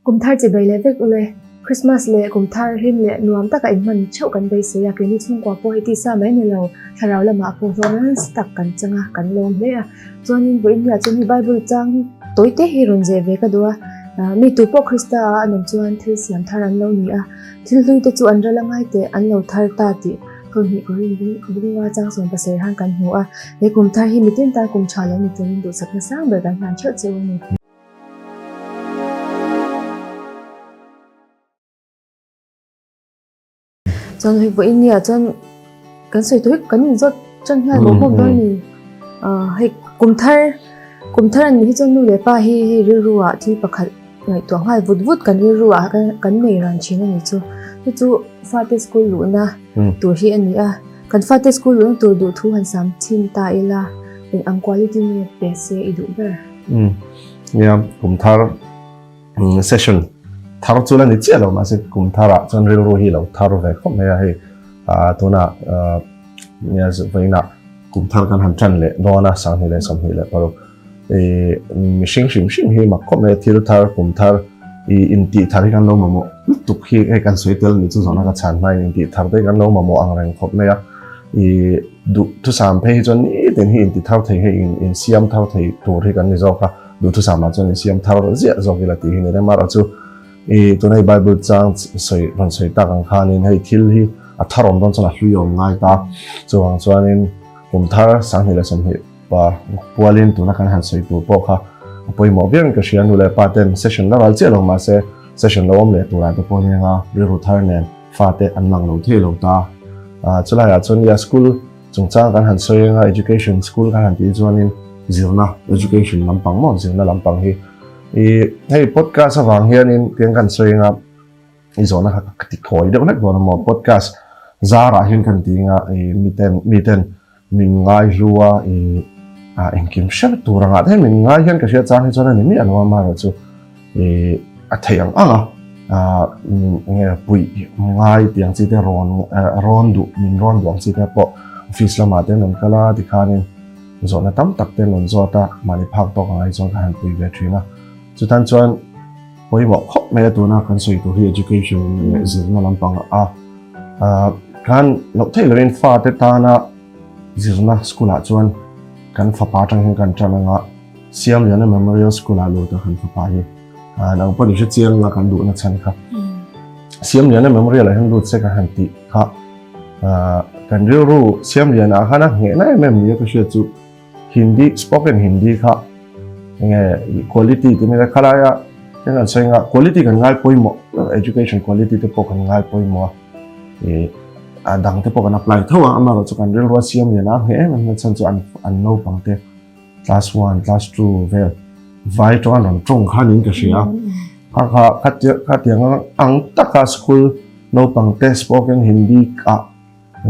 kum thar chi bai le vek ule Christmas le kum thar him le nuam taka in man chau kan bai se ya ke ni chung kwa po ti sa mai ni lo tharau lama po zonan stak kan changa kan lom le a zonin bo in ya chumi Bible chang toite hi ron je ve ka do mi tu po Krista anom chuan thil siam tharan lo ni a thil hlui te chu an ralangai te an lo thar ta ti thon hi ko ri wa chang som pa ser han kan hu a le kum thar hi mitin ta kum chala ni tin do sakna sang ba kan han chho chu ni chon hi bo in ya chon kan soi toi kan zot chon ha bo bo do ni hai kum thar an hi chon nu le pa hi ri ruwa thi pakhat ngai to ngai vut kan ri ruwa kan nei ran china ni chu fate school lu na tu hi ani a kan fate school lu tu du thu han sam thin ta ila in ang quality ni pese I du ber ya kum thar session thar chu la ni che lo ma se kum thara chon ril ro hi lo thar ve khom me he to na ya z veina kum thar kan han chan le no na sang hi le som hi le paro mishing shim hi ma khom me thil thar kum thar in ti thar kan lo mo tuk hi e kan soitel ni chu zona ka chan mai in ti thar te kan lo mo ang rang khop me ya du tu sam phe chon ni den hi in ti thar thei he in siam thar thei tur hi kan ni zo ka du tu sam ma chon ni siam thar zia zo ki la ti hi ne ma ra chu to nei Bible chang soi ta kang khan in hei thil hi a tharom don chana hluyom ngai ta chuang chuanin kum thar sang hi le som hi pa pualin tu na kan han soi tu po kha poi mo biang ka shian nu le paten session la wal che lo ma se session lo om le tu la to po ne nga ru thar nen fa te an mang lo the lo ta chula ya chon ya school chung chang kan han soi nga education school kan han ti chuanin zirna education lampang mo zirna lampang hi hey podcast awang hian in piang kan soi nga izona ka ti khoi de nak don mo podcast zara hian kan ti nga miten min ngai ruwa engkim shar turanga the min ngai hian ka sia chang hi chona ni anwa ma ro chu a thayang anga nge pui ngai piang chi te ron du min ron wang chi te po office lama te non kala ti khanin zona tam tak te non zota mani phak to ngai zon han pui ve thina chu tan chuan poi mo khop me tu na kan soi tu hi education zirna lampang kan lo thei lerin fa te ta na zirna school a chuan kan fa pa tang kan chana nga siam yana memorial school a lo ta kan fa pa hi nang pa ni chiang nga kan du na chan kha siam yana memorial a han du che ka han ti kha kan ru siam yana khana nge na mem ni ka she chu hindi spoken hindi kha nge quality ti me khala ya kan sai nga quality kan ngai poi mo education quality te po kan ngai poi mo dang te po kan apply thawa ama ro chu kan rel ro siam yana he man chan chu an no pang te class 1 class 2 ve vai to an tong khan in ka sia kha khat yang ang taka school no pang te spoken hindi ka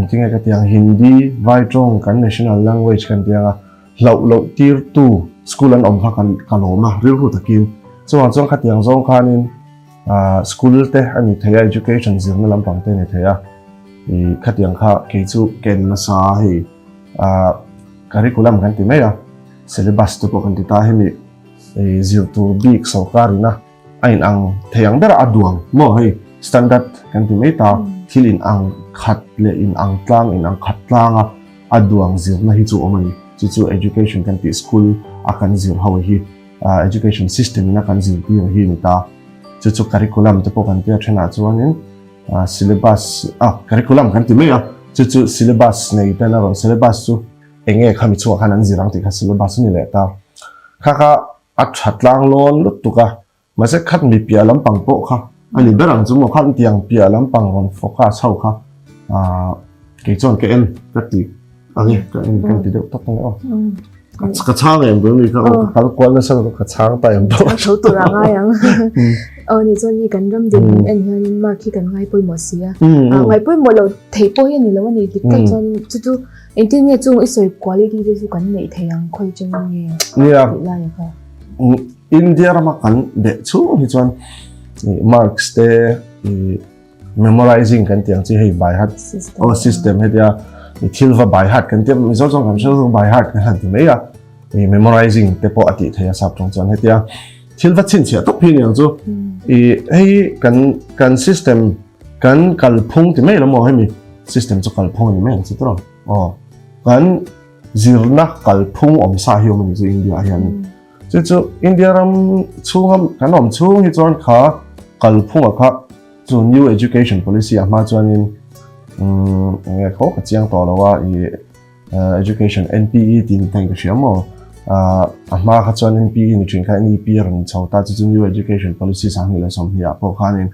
tinga ka tiang hindi vai tong kan national language kan tianga lo tir tu school an om kha kan oma ril hu takin chuang khat yang zong khanin school te ani thaya education zirna lampang te ne thaya khat yang kha ke chu ken na sa hi curriculum kan ti me ya syllabus te po kan ti ta hemi zir tu big sarkari na ain ang thayang bera aduang mo hei standard kan ti me ta thil in ang khat le in ang khat tlang aduang zirna hi chu omani chu education kan ti school akan zir hawi hi education system na kan zir pi hi ni ta chu curriculum te po kan ti thena chuanin syllabus curriculum kan ti me ya chu syllabus nei ta na ro syllabus chu enge khami chu khan an zirang ti kha syllabus ni le ta kha a thatlang lon lut tu ka ma se khat mi pia lampang po kha ani berang chu mo khan tiang pia lampang ron focus hau kha ke chon ke en ka ti ani kan ti de tak no ka chang em bu ni ka kwal na sa ka chang ta em to so tu ra nga yang ni chon ni kan ram din en han ma ki kan ngai poi mo sia ngai poi mo lo thei po hi ni lo ni ti ka chon chu internet chung isoi quality de chu kan nei theyang khoi chung ni ya India ma kan de chu hi chon marks te memorizing kan tiang chi hei by heart system he dia thilva by heart kan tiam result jong kan so by heart kan han ti me ya memorizing te po ati thaya sap chong chon he dia thilva chin chia to phi ni chu kan system kan kalphung ti mai lamo hemi system cho kalphung ni mai chu tro kan zirna kalphung om sa hiu mani chu India hian chu India ram chungam kan om chung hi chuan kha kalphung kha chu new education policy ama chuanin nge kho ka chiang to lawa education NPE tin tang ka shiamo ama kha chuan NPE ni thin kha NEP ran chauta chu new education policy sang ni la som hi a po khanin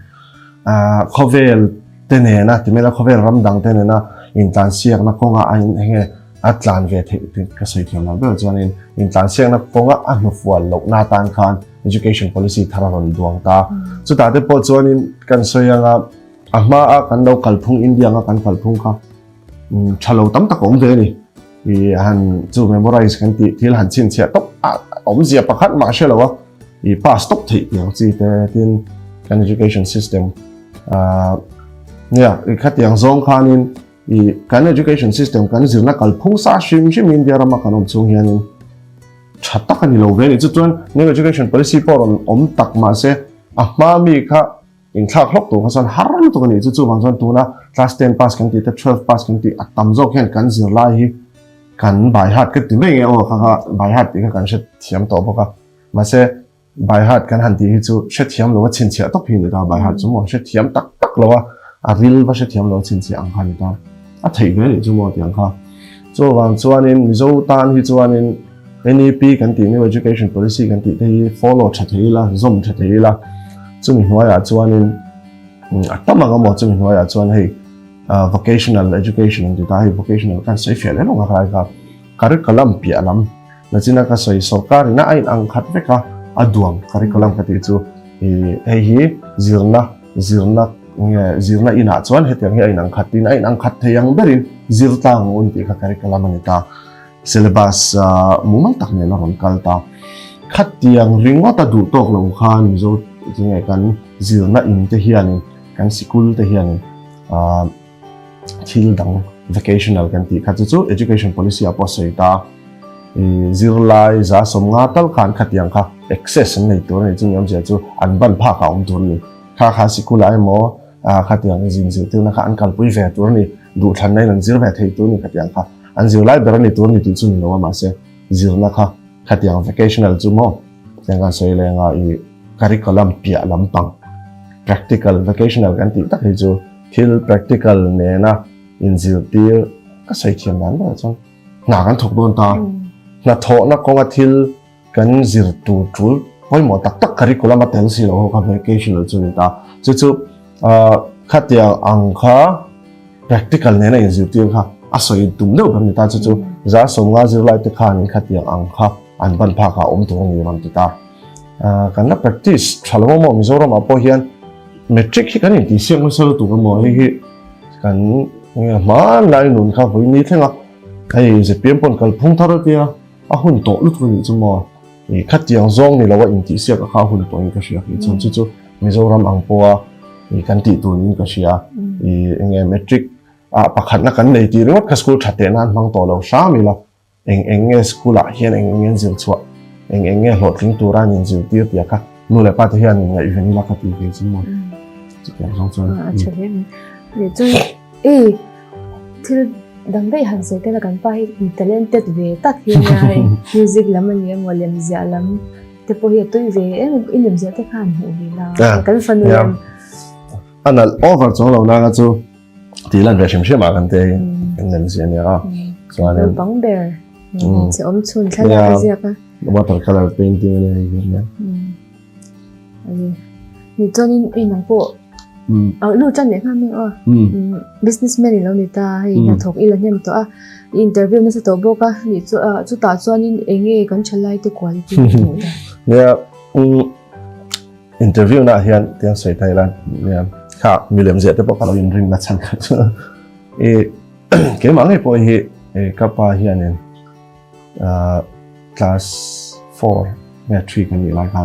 khovel tene na timela khovel ramdang tene na in tan siak na konga ain henge atlan ve the ka sei thiam na bel chuanin in tan siak na konga anu fual lo na tan khan education policy thararon duang ta chu ta te po chuanin kan soyanga ama a kan lo kalphung India nga kan kalphung kha thalo tam tak om ve ni han chu memorize kan ti thil han chin chia top om zia pakhat ma shelawa pass top thei yang chi te tin kan education system khat yang zong khanin kan education system kan zirna kalphung sa shim India rama kanom chung hianin thatta kan lo ve ni chuan new education policy poron om tak ma se ma mi kha in thak hlok tu khasan haram tu ni chu bang chuan tuna class 10 pass kan ti te 12 pass kan ti atam zo khen kan zir lai hi kan bai hat ke ti mai kha bai hat ti kan shet thiam to boka ma se bai hat kan han ti hi chu shet thiam lo chin chia to phi ni da bai hat chu mo shet thiam tak lo a ril ba shet thiam lo chin chia ang kha ni da a thei ve ni chu mo tiang kha chu wang chuanin mizo tan hi chuanin NEP kan ti new education policy kan ti te follow tha thei la zom tha thei la chu mi hnuai a chuanin atama mo chu mi hnuai a chuan hei vocational education ti ta hei vocational kan sei fial lo nga ka curriculum pi alam na china ka sei sarkar na ain ang khat ve ka aduang curriculum ka ti chu hi zirna ina chuan hetiang hi ain ang khat theyang berin zirtang un ti ka curriculum ani ta syllabus mumal tak ne na ron kalta khat tiang ringo ta du tok lo khan zo tinge kan zirna in te hianin kan school te hianin thil dang vocational kan ti khat chu education policy a posei ta zirlai za somnga tal khan khatiang kha access nei tur nei chung yam je chu an ban pha ka om tur ni kha school ai mo khatiang jin zir tu na kha an kal pui ve tur ni du than nei nan zir ve thei tur ni khatiang kha an zirlai ber ni tur ni ti chu ni lo ma se zirna kha khatiang vocational chu mo yang kan sei lenga curriculum pia lampang practical vocational kan ti tak hi chu thil practical ne na in zir tir ka sei thiam nan ba chang na kan thok don ta na tho na konga thil kan zir tu tul hoi mo tak curriculum atel si lo ka vocational chu ni ta chu khatia angkha practical ne na in zir tir kha asoi tum no kan ni ta chu za somnga zir lai te khan khatia angkha an ban pha ka om tu ni ram ti ta kan na practice thalo mo mizoram apo hian metric hi kan ti siang so tu mo hi kan ma lai nun kha voi ni thenga ai je pem pon kal phung thar tia a hun to lu tu ni chu mo khat yang zong ni lawa in ti sia ka kha hun to in ka sia hi chu mizoram ang po kan ti tu ni ka sia nge metric pakhat na kan nei ti ringot ka school thate nan mang to lo sha mi la enge school a hian enge zil chwa enge hlot ring turan in zil tir tia ka nu le pa te hian ngai veni la ka ti ke chu mo chu yang song chuan chale ni chu thil dang dei han se te la kan pa hi talented ve tak hi ngai music lam ani mo lem zia lam te po hi toi ve in lem zia te khan hu ni la kan fan ana over zo lo na ga chu ti lan ve shim shim a kan te in lem zia ni a chuan bang ber se om chun thla ka zia ka watercolor painting ne hi ani ni chonin nang po lu chan ne kha mi businessman lo ni ta hei na thok ila nem to interview na sa to boka ni chu ta chuanin enge kan chalai te quality ya interview na hian tiang sei Thailand ya kha milem je te pokalo in ring na chan kha ke mang po hi kapa hian class 4 ya 3 kan ni lai kha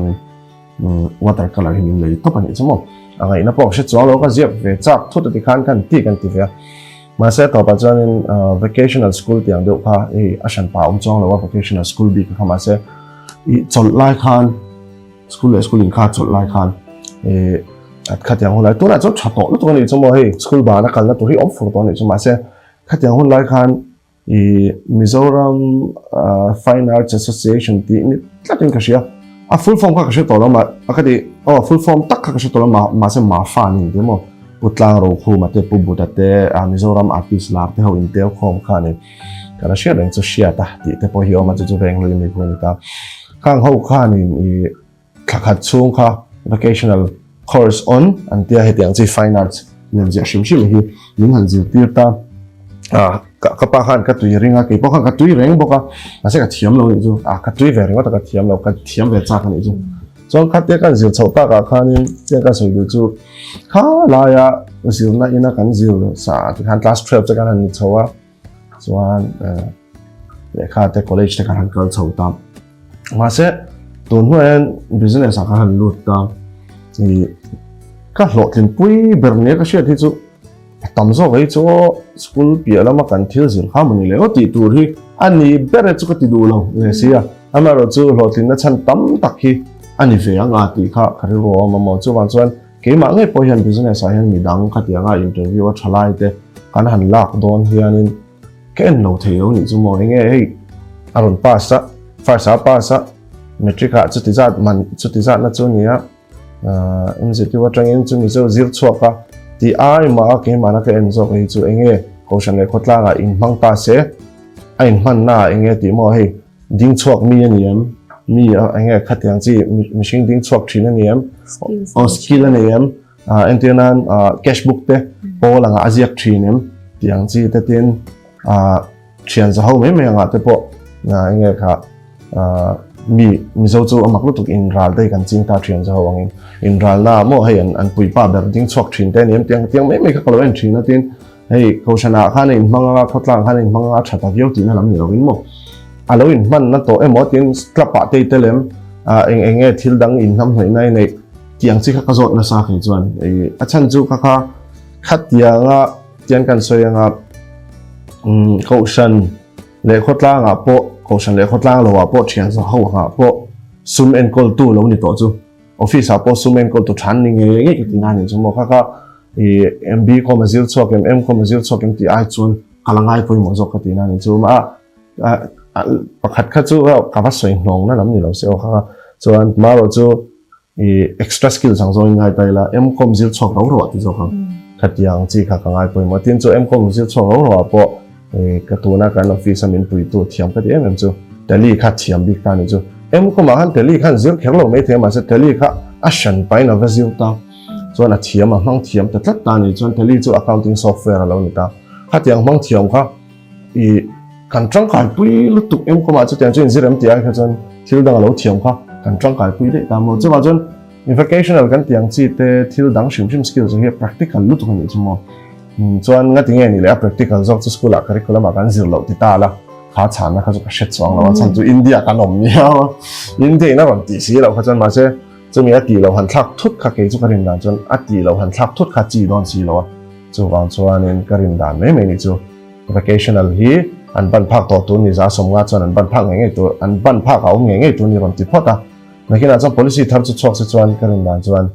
watercolor hi min le to pani chmo angai na po she chuang lo ka ziak ve chak thut ti khan kan ti ve ma se to pa chuan vocational school tiang deuh kha ashan pa om chuang lo vocational school bi kha ma se chol lai khan school in kha chol lai khan khát yang hulai tu na cho chặt tổ lúc tu này cho mọi school bar na kal na tu hi om for tu này cho mà sẽ khát yang hulai khan Mizoram Fine Arts Association ti ni tlatin ka sia a full form ka sia to la ma akadi full form tak ka sia to la ma se ma fa ni de mo utlang ro khu ma te pu bu ta te Mizoram artist lar te ho in tel khom kha ni ka sia reng cho sia ta ti te po hi o ma chu veng lo ni ko ni ta khang ho kha ni khat chung kha vocational course on and tia he tiang chi fine arts len ja shim shim hi ning han ji tir ta ka pa khan ka tui ringa ke po khan ka tui reng boka ase ka thiam lo ni chu ka tui ve ringa ta ka thiam lo ka thiam ve cha ka ni chu chong kha te kan zil chota ka khan ni te ka soi lu chu kha la ya zil na ina kan zil sa kan class 12 cha kan ni chowa chuan le kha te college te kan kal chota ma se tun huan business ka han lut ta ni ka lo tin pui berne ka sia thi chu tam zo wei chu school pia lama kan thil zil kha mani le o ti tur hi ani bere chu ka ti du lo le sia ama ro chu lo tin na chan tam tak hi ani ve anga ti kha khari ro ma mo chu wan chuan ke ma ngai po hian business a hian mi dang kha ti anga interview a thalai te kan han lak don hianin ken lo theu ni chu mo nge hei aron pasa farsa pasa metric a chu ti zat man chu ti zat na chu nia MCT wa trangin chu ni chu zir chuaka ti ai ma ke mana ke enzo ke chu enge caution le khotla ga in mang ta se ain man na enge ti mo hei ding chuak mi aniam mi enge khatyang chi machine ding chuak thin aniam o skill aniam entenan cashbook te pola nga aziak thinem tiang chi te tin thian za ho me me nga te po na enge kha mi zo chu amak lutuk in ral dei kan ching ta thian za ho angin in ral na mo hei an pui pa ber ding chuak thin te niam tiang me ka kalo en thin na tin hei caution a khan in manga khotlang khan in manga thata viau ti na lam ni rawin mo alo in man na to emo tin klapa te telem enge thil dang in nam hnai nai nei tiang chi kha zot na sa khai chuan a chan chu kha khat tianga tian kan soyanga caution le khotlang a po caution le khotlang lo a po thian za ho ha po sum en kol tu lo ni to chu office a po sum en kol tu than ni nge ki ti na ni chu mo kha MB ko mazil chok M ko mazil chok ti ai chun kalangai poi mo zok ka ti na ni chu ma pakhat kha chu ka va soi hnong na lam ni lo se o kha chuan ma ro chu extra skill sang zo ngai tai la M ko mazil chok ro ro ti zo kha khatiang chi kha ka ngai poi mo tin chu M ko mazil chok ro ro po ka tu na kan office amin pui tu thiam ka ti em chu tali kha thiam bi ka ni chu M ko ma han tali khan zil khel lo me the ma se tali kha a shan pai na va zil ta chuan a thiam a hmang thiam ta tlat ta ni chuan tali chu accounting software alo ni ta khatiang hmang thiam kha kan tang kai pui lutuk em ko ma chu tiang chuan zirem ti a kha chuan thil dang alo thiam kha kan tang kai pui le ta mo chu ma chuan vocational kan tiang chi te thil dang shim skills hi practical lutuk ni chu mo chuan nga tinge ni le practical zok chu school a curriculum a kan zir lo ti ta la kha chan na kha chu ka shet chuang lo chan chu India kan om ni ha India na ron ti si lo kha chuan ma se chu mi a ti lo han thak thut kha ke chu ka rin dan chuan a ti lo han thak thut kha chi don si lo chu wang chuan in ka rin dan me ni chu vocational hi an ban phak to tu ni za som nga chuan an ban phak nge tu an ban phak a nge tu ni ron ti phota na kina chuan policy thar chu chok se chuan ka rin dan chuan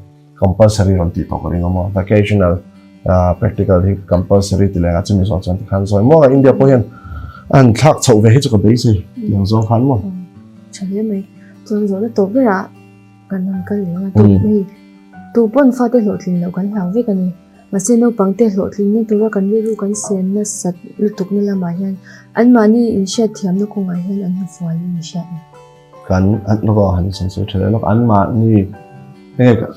compulsory ron ti to ka ring mo vocational practical hi compulsory ti lenga chu mi so chuan ti khan zoi mo India po hian an thak chho ve hi chu ka be se yang zo khan mo chale mai chuan zo na to bera kan han kal lenga tu mai tu pon fa te hlo thlin lo kan hlau ve kan ni mase no pangte hlo thlin ni tura kan ri ru kan sen na sat lutuk ni lama hian an mani in sha thiam na ko ngai hian an fual ni sha kan an lo han san se thele lok an ma ni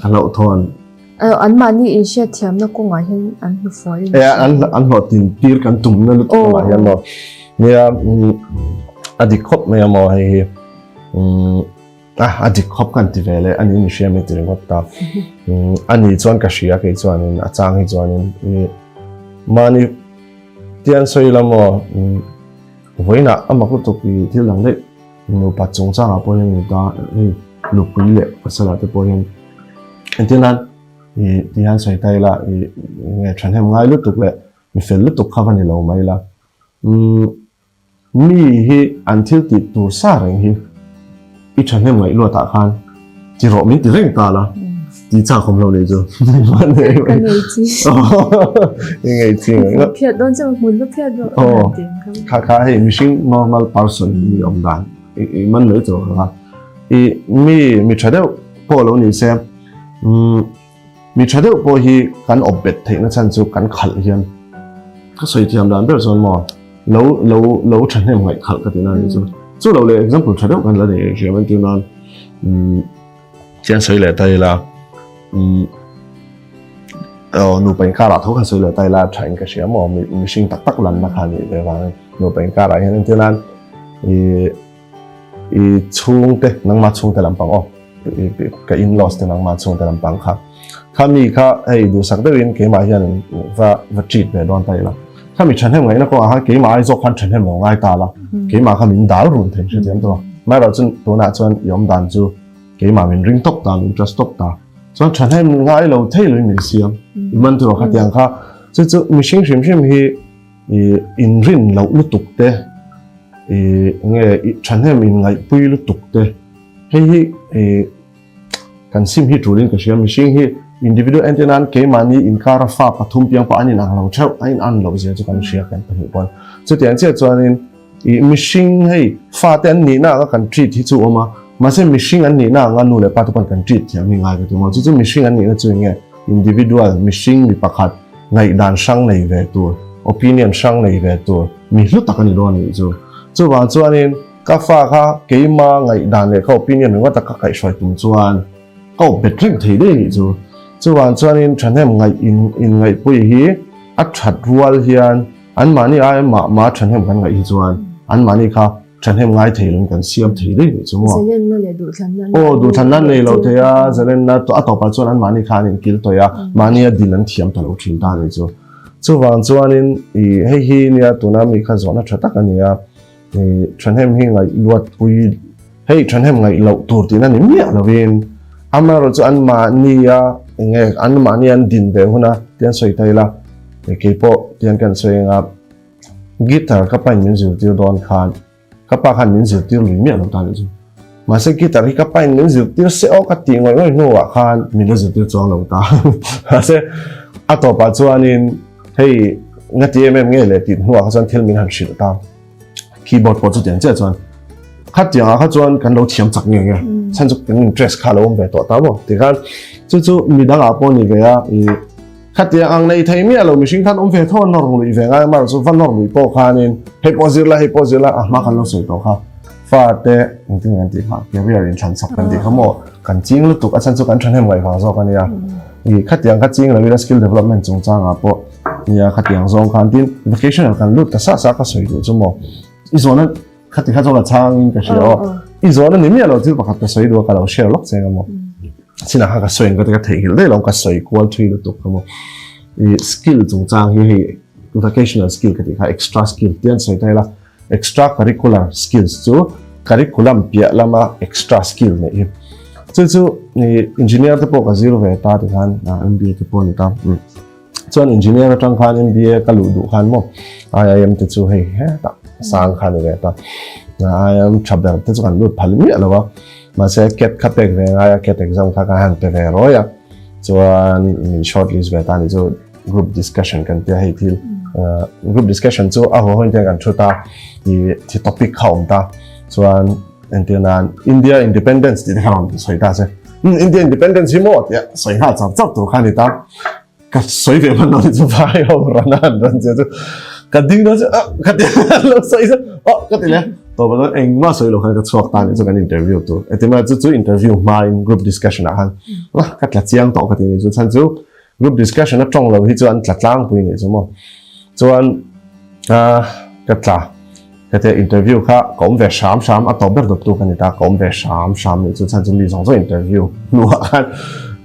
ka lo thon an mani in sha thiam na ko ngai hian an fual ni an lo tin tir kan tum na lutuk ma hian lo nia adik khop me mo hai adik khop kan ti vele ani ni share me ti ringot ta ani chuan ka shia ke chuan in achang hi chuan in mani tian soi lamo voina amak lu to ki thil lang le no pa chung chang a po yen ta lu pui le pasala te po yen entinan tian soi tai la nge than hem ngai lu tuk le mi fel lu tuk kha ni lo mai la mi hi until ti tur sa reng hi i than hem ngai lo ta khan ti ro mi ti reng ta la tí cha không lâu này rồi vẫn này cái này chi những ngày chi nữa phiệt đón cho muốn lúc phiệt rồi khá hay machine normal person như ông đàn mình nữa rồi ha mi try đâu bỏ lâu này xem mi try đâu bỏ hi cắn ốp bệt thì nó chân chú cắn khẩn hiền cái sợi thì làm đàn bây giờ mà lâu chân em ngại khẩn cái tiếng này rồi chú lâu này example try đâu cắn là để chỉ mình tiếng nói trên sợi lệ tay là nụ bánh cá là thấu cái sợi lệ tay là thành cái gì mà mình sinh tắc lần là hàng gì vậy và nụ bánh cá là hiện tiếng nói chung thế năng mà chung thế làm bằng cái in-laws thế năng mà chung thế làm bằng khác kami ka hey du sak dewin ke ma hian va treat ve don tai la kami chan hem ngai na ko ha ke ma ai zo khan chan hem lo ngai ta la ke ma kha min dal run thei che to mai ra chun to na chun yom dan chu ke ma min ring top ta min just top ta chun chan hem ngai lo thei lo min siam man tu kha tiang kha chu mi shing shim hi in rin lo lu tuk te nge chan hem in ngai pui lu tuk te hi kan sim hi turin ka siam mi shing hi individual antenna ke mani in kara fa pathum piang pa ani nang lo thau ain an lo je chu kan shia kan pani pon chu tiang che chuanin I machine hei fa te an ni na ka kan treat hi chu oma ma se machine an ni na nga nu le pa tu pan kan treat thiam mi ngai tu mo chu machine an ni na chu nge individual machine mi pakhat ngai dan sang nei ve tu opinion sang nei ve tu mi hlu takani ro ni chu wa chuanin ka fa kha ke ma ngai dan le ka opinion wa ta ka kai shoi tum chuan ka betring thei de ni chu wan chuanin thanem ngai in ngai pui hi a that rual hian an mani ai ma thanem kan ngai hi chuan an mani kha thanem ngai theilun kan siam thei de chu mo zelen na le du than nan du than nan nei lo the ya zelen na to pa chuan an mani kha nin kil to ya mani a din an thiam ta lo thin ta ni chu wan chuanin hei hi nia tuna mi kha zona tha tak ania thanem hi ngai luat pui hei thanem ngai lo tur tin an mi lovin amaro chu an mani ya nge an mani an din be huna tian soi tai la ke po tian kan soi nga guitar ka pan min zil tir don khan ka pa khan min zil tir lui mi lo ta chu ma se guitar hi ka pan min zil tir se o ka ti ngoi no wa khan min zil tir chong lo ta ha se atopa chuanin hei ngati nge le tin huwa khan thil min han shil ta keyboard po chu tian che chuan khat tiang kha chuan kan lo thiam chak nge chan chu kan dress kha lo ve to ta mo ti khan chu mi dang a po ni ve a khát tiếng ang này thấy mi alo machine khan về thon nor lui về ngay mà số văn nor lui po khanin hei pozilla mà khan lo soi to kha fa te tiếng anh tiếng ha ke vi arin chan sak kan ti khamo kan ching lu tuk achan chu kan than hem ngai fa zo kan ya khát tiếng ching la skill development chung chang a po ya khát tiếng zong khan tin vocational kan lut ta sa ka soi du chu mo izona khát tiếng zo la chang ka shio izona ni mi alo til pakhat ka soi du ka lo share lok cheng mo sina ha ka soin ka thei hil de long ka soi kwal thui lu tuk khamo skill chung chang hi vocational skill ka ti kha extra skill tian soi tai la extra curricular skills chu curriculum pia lama extra skill ne chu engineer te po ka zero ve ta ti khan MBA te po ni ta chuan engineer tang khan MBA ka lu du khan mo IIM te chu hei he ta sang khan ve ta IIM chaber te chu kan lu phal mi alawa mà sẽ kết khắp về ngay kết exam khác hàng về về rồi à cho mình shortlist về ta thì cho group discussion cần tiêu hay thì group discussion cho hơn thì cần cho ta thì topic không ta cho anh tiền là India independence thì không soi ta sẽ India independence hi một ya soi ha chap tu khan thì ta cái soi về mình nói cho phải không rồi chứ cái đinh đó chứ cái đinh nó soi chứ cái đinh này to ba eng ma soi lo kha ka chuak ta ni chu kan interview tu etima chu interview ma in group discussion a han ka tla chiang to ka ti ni chu chan chu group discussion a tong lo hi chu an tla tlang pui ni chu mo chuan ka tla ka te interview kha kom ve sham a to ber tu kan ta kom ve sham ni chu chan chu mi zong zo interview nu khan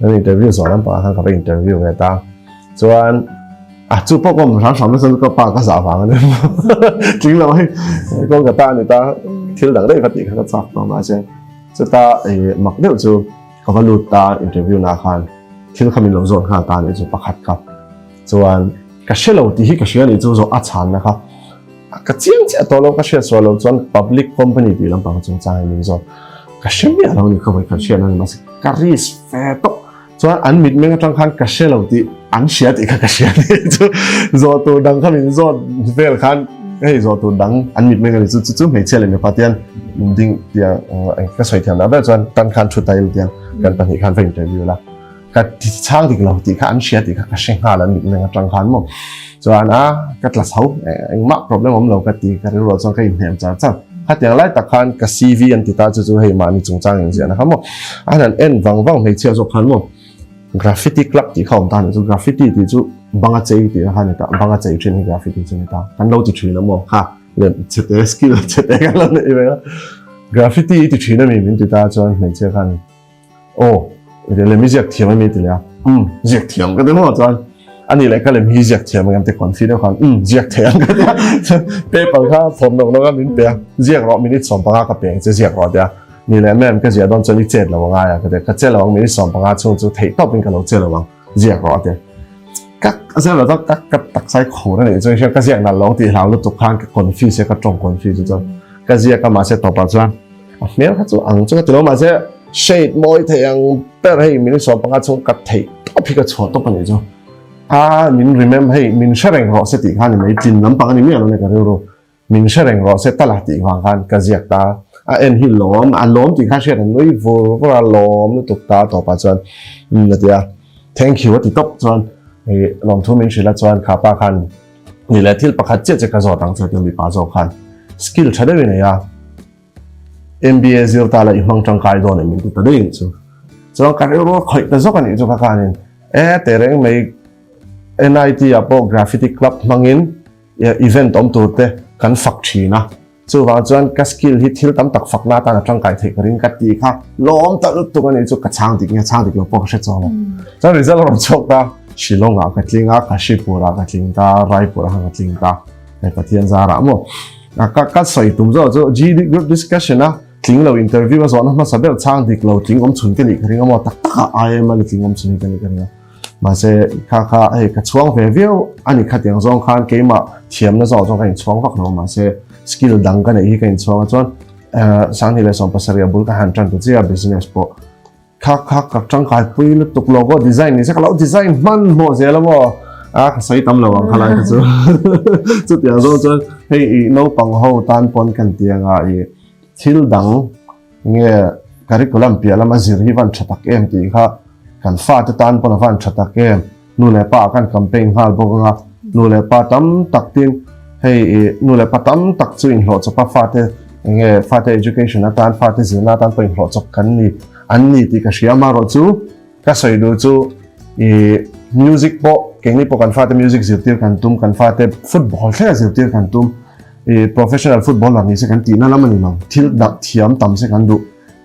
interview zo lam pa khan ka interview ve ta chuan chú bố con sáng sớm nó sẽ có ba cái giả vàng đấy chính là con cái ta người ta thiếu đẳng đây phát triển các sản phẩm mà xem cho ta mặc nếu chú có cái lụt ta interview nào khan thiếu không mình làm rồi khan ta để chú bắt khách khắp cho cái xe lâu thì cái xe này chú rồi ắt chánนะครับcái chuyện chỉ to lâu cái xe số lâu cho public company thì làm bằng chúng ta mình rồi cái xe này lâu thì không phải cái xe này mà cái risk fair to chuan an mit menga tangkhan ka shelo ti an hriat ti ka hriat chu zo tu dang khamin zo vel khan hei zo tu dang an mit menga chu mei chele me patian ding tia ka soi thiam na ba chuan tan khan thu tai lu tiang kan pan hi khan fa interview la ka ti chang dik lo ti kha an hriat ti ka sheng ha lan mit menga tangkhan mo chuan ka tlas ho eng ma problem om lo ka ti ka ro chuan ka in hem cha cha ha tiang lai takhan ka CV an ti ta chu hei ma ni chung chang eng sia na ha mo an en wang mei chia zo khan mo graffiti club ti khom tan chu graffiti ti chu banga chei ti ha ni ta banga chei thin graffiti chu ni ta kan lo ti thin mo ha le chete skill chete kan lo ni ba graffiti ti thin mi min ti ta chuan mei che khan o le mi jak thiam mi ti la jak thiam ka de mo chuan ani le ka le mi jak thiam ngam te confident khan jak thiam ka de paper kha phom no no ga min pe jak ro minute som banga ka peng che jak ro dia ni le mem ka zia don chani chet lo nga ya ka de ka chet lo mi som banga chung chu thei top in ka lo chet lo wang jak ro de ka azal lo ka tak sai kho na ni chung sia ka jak na lo ti lau lu tu khan ka confuse ka tong confuse chu ka zia ka ma se to pa chuan mel kha chu ang chu ka ti lo ma se shade moi theyang per hei mi som banga chung ka thei top hi ka chho top ani chu min remember hei min shareng ro se ti khan ni mai tin lam pang ni mi alo ne ka ro min shareng ro se tala ti wang khan ka ziak ta en hi lom an lom ti kha she an noi vo ra lom nu tuk ta to pa chuan na tia thank you ti top chuan e lom thu min shila chuan kha pa khan ni la thil pakhat che ka zo tang chu ti mi pa zo khan skill chade we ne ya MBA zil ta la imang tang kai do ne min ti ta ding chu chuan ka ro khoi ta zo ka ni chu ka khanin te reng mai NIT apo graffiti club mangin event om turte kan fak thina chu wang chuan ka skill hi thil tam tak fakna ta na tang kai thei karin ka ti kha lom ta lu tu ani chu ka chang dik lo po she chaw chuan result ro chok ta shilonga ka tlinga ka shipura ka tlinga raipura ka tlinga ai pathian zara mo ka soi tum zo chu GD group discussion a tling lo interview zo na ma sabel chang dik lo tling om chun ke ni karinga mo tak tak ai ma tling om chun ke ni karinga mà sẽ khá ai cái chuang về view anh khát tiếng zong khan cái mà thiểm nó zong cái chuang vắc nó mà sẽ skill đằng cái này cái chuang chuan sáng thì là xong passaria bul cái hàng trăm cái business po khá các trang cái pui lúc tục logo design này sẽ cái design man mo sẽ là mo cái sấy tấm là bằng khai lại cái chút tiếng zong chuan hey no bằng hậu tan pon kan tiếng thil đằng nghe curriculum pia là mà ziri van chatak em thì khá kan fa te tan pon van thata ke nu le pa kan campaign hal bo nga nu le pa tam tak tin hei nu le pa tam tak chu in lo cho pa fa te nge fa te education na tan fa te zina tan po in lo cho kan ni an ni ti ka shia ma ro chu ka soi do chu music po ke ni po kan fa te music zirtir kan tum kan fa te football the zirtir kan tum professional footballer ni se kan ti na lamani mang thil dak thiam tam se kan du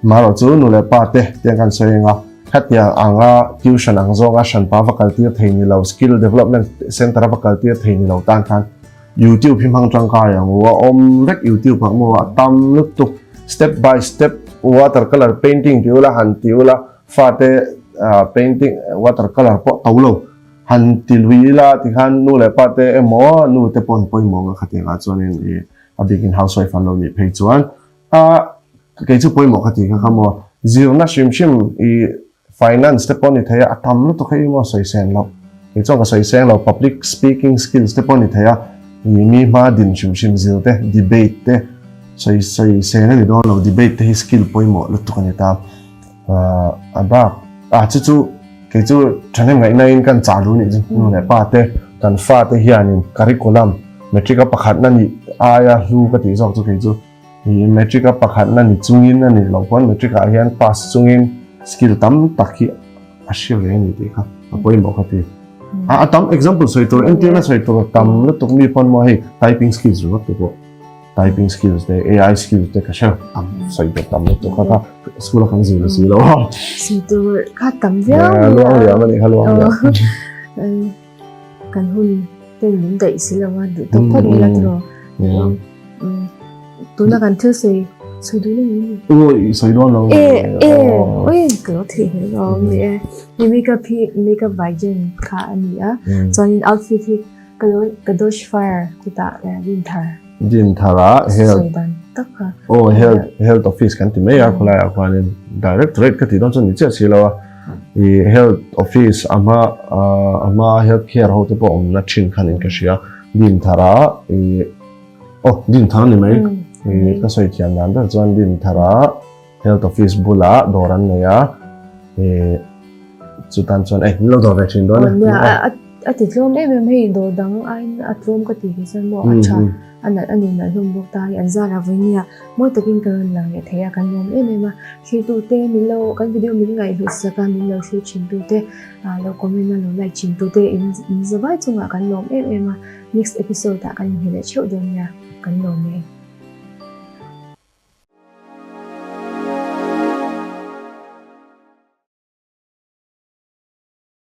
ma ro chu nu le pa te kan soi nga khát yang anga tuition ang zonga shan pa faculty thei ni lo skill development center faculty thei ni lo tan khan YouTube phim hang tang ka yang wa om rek YouTube phang mo tam luk tu step by step watercolor painting tiula han tiula fate painting watercolor po taulo han tilwila ti khan nu le pa te emo nu te pon poi mo nga khatenga chuanin a begin housewife an lo ni phei chuan ke chu poi mo khati kha mo zirna shim finance te pon ni thaya atam lu to khai mo soi sen lo ke chong ka soi sen lo public speaking skills te pon ni thaya mi ma din shim zil te debate te soi sen ni do lo debate te skill poi mo lu to ka ni ta aba chu ke chu thanem ngai na in kan chalu ni nu le pa te kan fa te hianin curriculum metric a pakhat na ni aya lu ka ti zok chu ke chu metric a pakhat na ni chungin na ni lo pon metric a hian pass chungin skill tam takhi ashir ni ti kha apoi mo khati tam example soi to entry soi to tam lu tuk mi pon mo he typing skills ro to typing skills te AI skills te ka sha soi to tam lu to kha school khang zi si lo si to kha tam ya lo ya ma ni kha lo kan hun te min dei si lo wa du to phat ni la to tu na kan thu sei soi du ni oi soi do lo oi ko the lo ni makeup virgin kha ani a chon outfit hi kadosh fire kuta winter health taka health office kan ti me ya khula ya khwanin directorate ka ti don chon ni che si lo health office ama healthcare ho te po na thin khanin ka shia din thara din thara ni mai ka soi thiam nan da chuan din thara health office bula doran neya chutan chuan lo do ve thin do na ati tlom em hei do dang ain atlom ka ti hi san mo acha ani na lum bok ta hi anzara vinia mo takin kan lang e theya kan lom em khi tu te mi lo kan video mi ngai hi sa kan mi lo shi chin tu te lo comment na lo like chin tu te in zawai chunga kan lom em next episode ta kan hi le cheu don ya kan lom